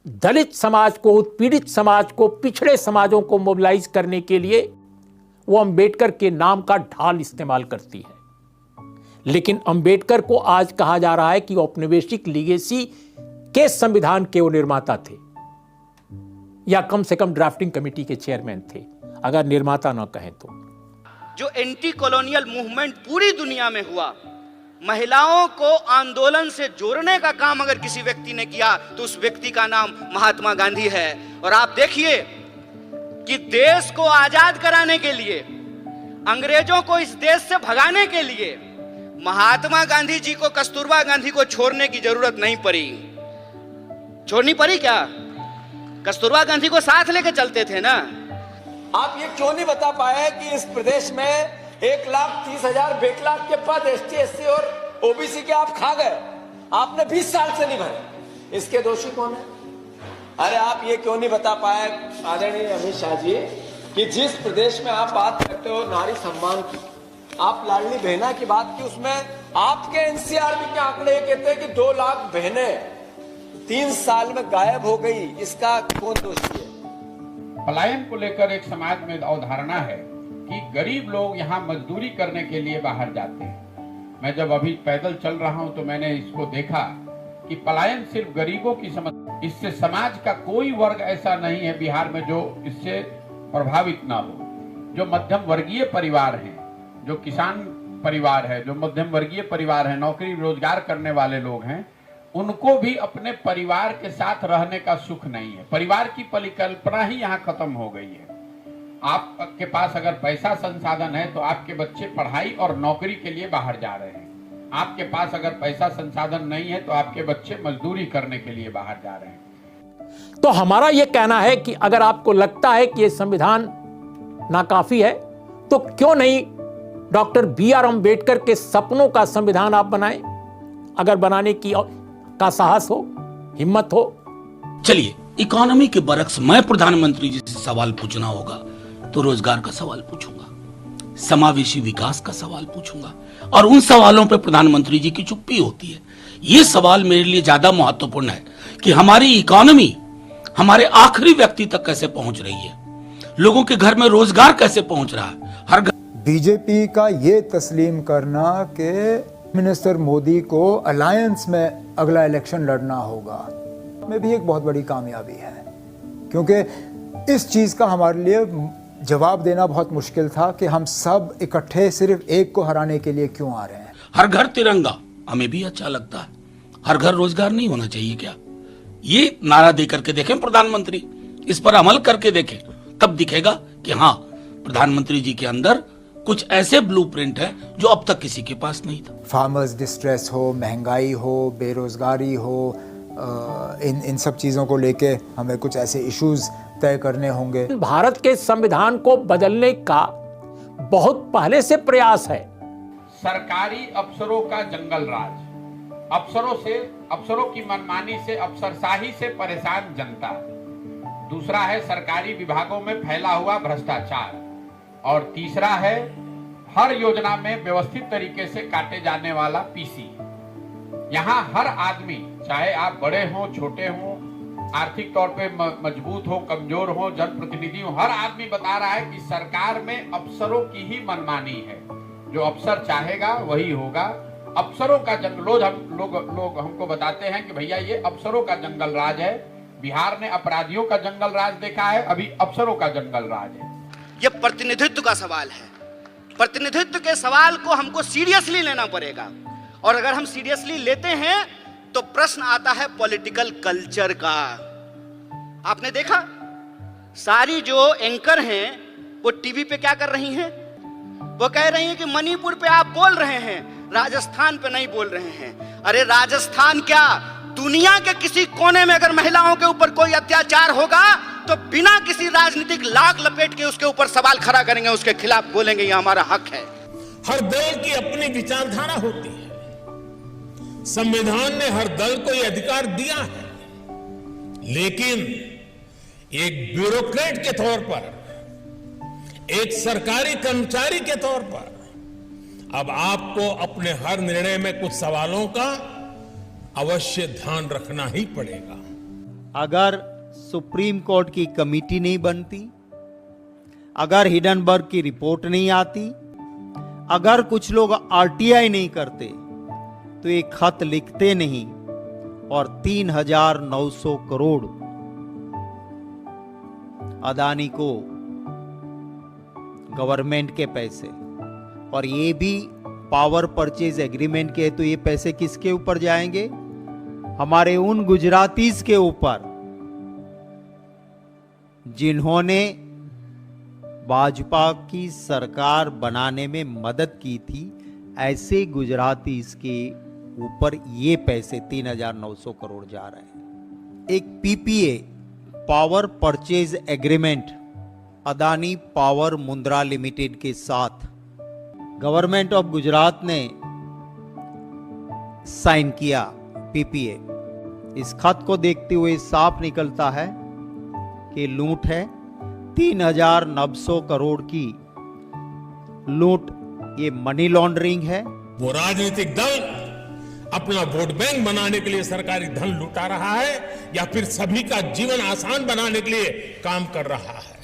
दलित समाज को, उत्पीड़ित समाज को, पिछड़े समाजों को मोबिलाइज करने के लिए वो अंबेडकर के नाम का ढाल इस्तेमाल करती है। लेकिन अंबेडकर को आज कहा जा रहा है कि वो औपनिवेशिक लीगेसी के संविधान के वो निर्माता थे, या कम से कम ड्राफ्टिंग कमेटी के चेयरमैन थे, अगर निर्माता ना कहें तो। जो एंटी कॉलोनियल मूवमेंट पूरी दुनिया में हुआ, महिलाओं को आंदोलन से जोड़ने का काम अगर किसी व्यक्ति ने किया तो उस व्यक्ति का नाम महात्मा गांधी है। और आप देखिए कि देश को आजाद कराने के लिए, अंग्रेजों को इस देश से भगाने के लिए महात्मा गांधी जी को कस्तूरबा गांधी को छोड़ने की जरूरत नहीं पड़ी। छोड़नी पड़ी क्या? कस्तूरबा गांधी को साथ लेके चलते थे ना। आप ये क्यों नहीं बता पाए कि इस प्रदेश में 1,30,000 बेकलाग के पद एसटी, एससी और ओबीसी के आप खा गए? आपने 20 साल से नहीं भरे। इसके दोषी कौन है? अरे आप ये क्यों नहीं बता पाए आदरणीय अमित शाह जी कि जिस प्रदेश में आप बात करते हो नारी सम्मान की, आप लाडली बहना की बात की, उसमें आपके एनसीआरबी के आंकड़े ये कहते हैं कि 2 लाख बहनें 3 साल में गायब हो गई। इसका कौन दोषी है? पलायन को लेकर एक समाज में अवधारणा है कि गरीब लोग यहाँ मजदूरी करने के लिए बाहर जाते हैं। मैं जब अभी पैदल चल रहा हूँ तो मैंने इसको देखा कि पलायन सिर्फ गरीबों की समस्या, इससे समाज का कोई वर्ग ऐसा नहीं है बिहार में जो इससे प्रभावित ना हो। जो मध्यम वर्गीय परिवार हैं, जो किसान परिवार है, जो मध्यम वर्गीय परिवार है, नौकरी रोजगार करने वाले लोग हैं, उनको भी अपने परिवार के साथ रहने का सुख नहीं है। परिवार की परिकल्पना ही यहाँ खत्म हो गई है। आपके पास अगर पैसा संसाधन है तो आपके बच्चे पढ़ाई और नौकरी के लिए बाहर जा रहे हैं। आपके पास अगर पैसा संसाधन नहीं है तो आपके बच्चे मजदूरी करने के लिए बाहर जा रहे हैं। तो हमारा यह कहना है कि अगर आपको लगता है कि यह संविधान नाकाफी है तो क्यों नहीं डॉक्टर बी.आर. अंबेडकर के सपनों का संविधान आप बनाएं, अगर बनाने का साहस हो, हिम्मत हो। चलिए, इकोनॉमी के बरक्स मैं प्रधानमंत्री जी से सवाल पूछना होगा तो रोजगार का सवाल पूछूंगा, समावेशी विकास का सवाल पूछूंगा, और उन सवालों पर प्रधानमंत्री जी की चुप्पी होती है। ये सवाल मेरे लिए ज्यादा महत्वपूर्ण है कि हमारी इकोनॉमी हमारे आखिरी व्यक्ति तक कैसे पहुंच रही है, लोगों के घर में रोजगार कैसे पहुंच रहा है। हर बीजेपी का ये तस्लीम करना कि मिनिस्टर मोदी को अलायंस में अगला इलेक्शन लड़ना होगा, में भी एक बहुत बड़ी कामयाबी है, क्योंकि इस चीज का हमारे लिए जवाब देना बहुत मुश्किल था कि हम सब इकट्ठे सिर्फ एक को हराने के लिए क्यों आ रहे हैं। हर घर तिरंगा हमें भी अच्छा लगता है, हर घर रोजगार नहीं होना चाहिए क्या? ये नारा दे करके देखें प्रधानमंत्री, इस पर अमल करके देखें, तब दिखेगा कि हाँ, प्रधानमंत्री जी के अंदर कुछ ऐसे ब्लूप्रिंट है जो अब तक किसी के पास नहीं था। फार्मर्स डिस्ट्रेस हो, महंगाई हो, बेरोजगारी हो, इन सब चीजों को लेके हमें कुछ ऐसे इश्यूज तय करने होंगे। भारत के संविधान को बदलने का बहुत पहले से प्रयास है। सरकारी अफसरों का जंगल राज, अफसरों की मनमानी से, अफसरशाही से परेशान जनता। दूसरा है सरकारी विभागों में फैला हुआ भ्रष्टाचार, और तीसरा है हर योजना में व्यवस्थित तरीके से काटे जाने वाला पीसी। यहाँ हर आदमी, चाहे आप बड़े हो, छोटे हो, आर्थिक तौर पे मजबूत हो, कमजोर हो, जनप्रतिनिधि हो, हर आदमी बता रहा है कि सरकार में अफसरों की ही मनमानी है। जो अफसर चाहेगा वही होगा। अफसरों का जंगल, लोग हमको बताते हैं कि भैया ये अफसरों का जंगल राज है। बिहार ने अपराधियों का जंगल राज देखा है, अभी अफसरों का जंगल राज है। ये प्रतिनिधित्व का सवाल है। प्रतिनिधित्व के सवाल को हमको सीरियसली लेना पड़ेगा, और अगर हम सीरियसली लेते हैं तो प्रश्न आता है पॉलिटिकल कल्चर का। आपने देखा सारी जो एंकर हैं वो टीवी पे क्या कर रही हैं? वो कह रही हैं कि मणिपुर पे आप बोल रहे हैं, राजस्थान पे नहीं बोल रहे हैं। अरे राजस्थान क्या, दुनिया के किसी कोने में अगर महिलाओं के ऊपर कोई अत्याचार होगा तो बिना किसी राजनीतिक लाग लपेट के उसके ऊपर सवाल खड़ा करेंगे, उसके खिलाफ बोलेंगे, ये हमारा हक है। हर दल की अपनी विचारधारा होती है। संविधान ने हर दल को यह अधिकार दिया है, लेकिन एक ब्यूरोक्रेट के तौर पर, एक सरकारी कर्मचारी के तौर पर अब आपको अपने हर निर्णय में कुछ सवालों का अवश्य ध्यान रखना ही पड़ेगा। अगर सुप्रीम कोर्ट की कमेटी नहीं बनती, अगर हिडनबर्ग की रिपोर्ट नहीं आती, अगर कुछ लोग आरटीआई नहीं करते, तो एक खत लिखते नहीं और 3,900 करोड़ अदानी को गवर्नमेंट के पैसे, और ये भी पावर परचेज एग्रीमेंट के, तो ये पैसे किसके ऊपर जाएंगे? हमारे उन गुजरातीज के ऊपर जिन्होंने भाजपा की सरकार बनाने में मदद की थी। ऐसे गुजरातीज के ऊपर ये पैसे 3,900 करोड़ जा रहे हैं। एक PPA, power purchase agreement, Adani power Mundra limited के साथ गवर्नमेंट ऑफ गुजरात ने साइन किया पीपीए। इस खत को देखते हुए साफ निकलता है कि लूट है। 3,900 करोड़ की लूट, ये मनी लॉन्ड्रिंग है। वो राजनीतिक दल अपना वोट बैंक बनाने के लिए सरकारी धन लुटा रहा है या फिर सभी का जीवन आसान बनाने के लिए काम कर रहा है।